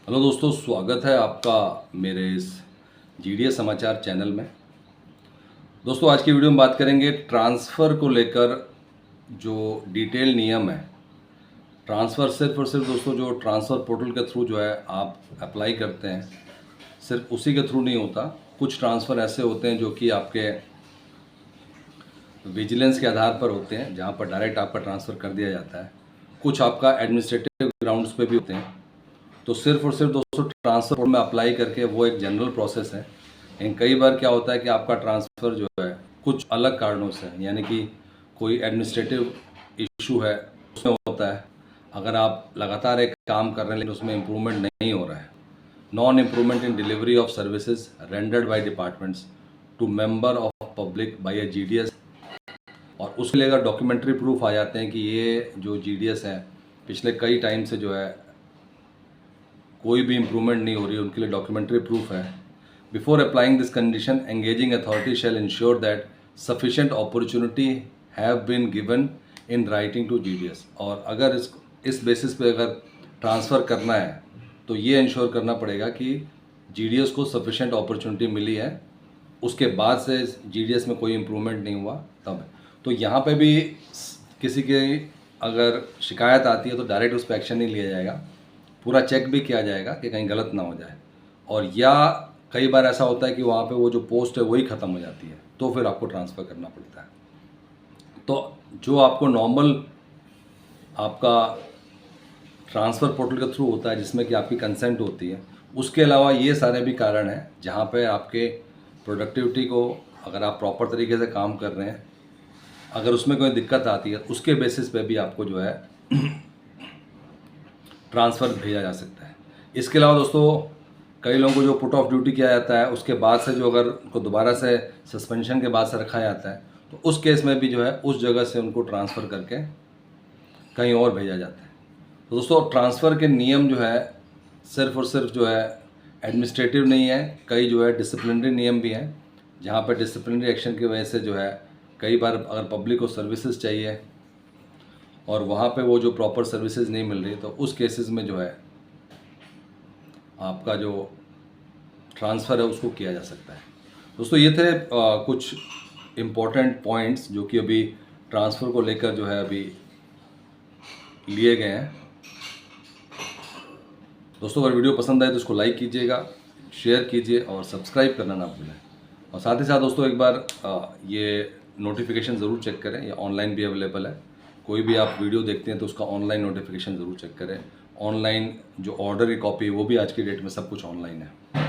Hello दोस्तों, स्वागत है आपका मेरे इस जीडीएस समाचार चैनल में। दोस्तों, आज की वीडियो में बात करेंगे ट्रांसफ़र को लेकर जो डिटेल नियम है। ट्रांसफ़र सिर्फ और सिर्फ दोस्तों जो ट्रांसफ़र पोर्टल के थ्रू जो है आप अप्लाई करते हैं, सिर्फ उसी के थ्रू नहीं होता। कुछ ट्रांसफ़र ऐसे होते हैं जो कि आपके विजिलेंस के आधार पर होते हैं, जहाँ पर डायरेक्ट आपका ट्रांसफ़र कर दिया जाता है। कुछ आपका एडमिनिस्ट्रेटिव ग्राउंड्स पे भी होते हैं। तो सिर्फ और सिर्फ दोस्तों ट्रांसफ़र में अप्लाई करके वो एक जनरल प्रोसेस है। लेकिन कई बार क्या होता है कि आपका ट्रांसफ़र जो है कुछ अलग कारणों से, यानी कि कोई एडमिनिस्ट्रेटिव इशू है उसमें होता है। अगर आप लगातार एक काम कर रहे हैं लेकिन उसमें इम्प्रूवमेंट नहीं हो रहा है, non improvement in delivery of services rendered by departments to member of public by a GDS, और उसके लिए अगर डॉक्यूमेंट्री प्रूफ आ जाते हैं कि ये जो जीडीएस है पिछले कई टाइम से जो है कोई भी इम्प्रूवमेंट नहीं हो रही है, उनके लिए डॉक्यूमेंट्री प्रूफ है। Before applying this condition, engaging authority shall ensure that sufficient opportunity have been given in writing to GDS. और अगर इस बेसिस पे अगर ट्रांसफ़र करना है तो ये इंश्योर करना पड़ेगा कि जीडीएस को सफिशेंट अपॉर्चुनिटी मिली है, उसके बाद से जीडीएस में कोई इम्प्रूवमेंट नहीं हुआ तब। तो यहाँ पे भी किसी की अगर शिकायत आती है तो डायरेक्ट उस पर एक्शन नहीं लिया जाएगा, पूरा चेक भी किया जाएगा कि कहीं गलत ना हो जाए। और या कई बार ऐसा होता है कि वहाँ पे वो जो पोस्ट है वही ख़त्म हो जाती है, तो फिर आपको ट्रांसफ़र करना पड़ता है। तो जो आपको नॉर्मल आपका ट्रांसफ़र पोर्टल के थ्रू होता है जिसमें कि आपकी कंसेंट होती है, उसके अलावा ये सारे भी कारण हैं जहाँ पे आपके प्रोडक्टिविटी को, अगर आप प्रॉपर तरीके से काम कर रहे हैं, अगर उसमें कोई दिक्कत आती है उसके बेसिस पे भी आपको जो है ट्रांसफ़र भेजा जा सकता है। इसके अलावा दोस्तों कई लोगों को जो पुट ऑफ ड्यूटी किया जाता है उसके बाद से जो अगर उनको दोबारा से सस्पेंशन के बाद से रखा जाता है तो उस केस में भी जो है उस जगह से उनको ट्रांसफ़र करके कहीं और भेजा जाता है। तो दोस्तों ट्रांसफ़र के नियम जो है सिर्फ और सिर्फ जो है एडमिनिस्ट्रेटिव नहीं है, कई जो है डिसिप्लिनरी नियम भी हैं, जहाँ पर डिसिप्लिनरी एक्शन की वजह से जो है कई बार अगर पब्लिक को सर्विसेज चाहिए और वहाँ पे वो जो प्रॉपर सर्विसेज नहीं मिल रही तो उस केसेस में जो है आपका जो ट्रांसफ़र है उसको किया जा सकता है। दोस्तों ये थे कुछ इम्पोर्टेंट पॉइंट्स जो कि अभी ट्रांसफ़र को लेकर जो है अभी लिए गए हैं। दोस्तों अगर वीडियो पसंद आए तो इसको लाइक कीजिएगा, शेयर कीजिए और सब्सक्राइब करना ना भूलें। और साथ ही साथ दोस्तों एक बार ये नोटिफिकेशन ज़रूर चेक करें, ये ऑनलाइन भी अवेलेबल है। कोई भी आप वीडियो देखते हैं तो उसका ऑनलाइन नोटिफिकेशन ज़रूर चेक करें। ऑनलाइन जो ऑर्डर की कॉपी है वो भी आज की डेट में सब कुछ ऑनलाइन है।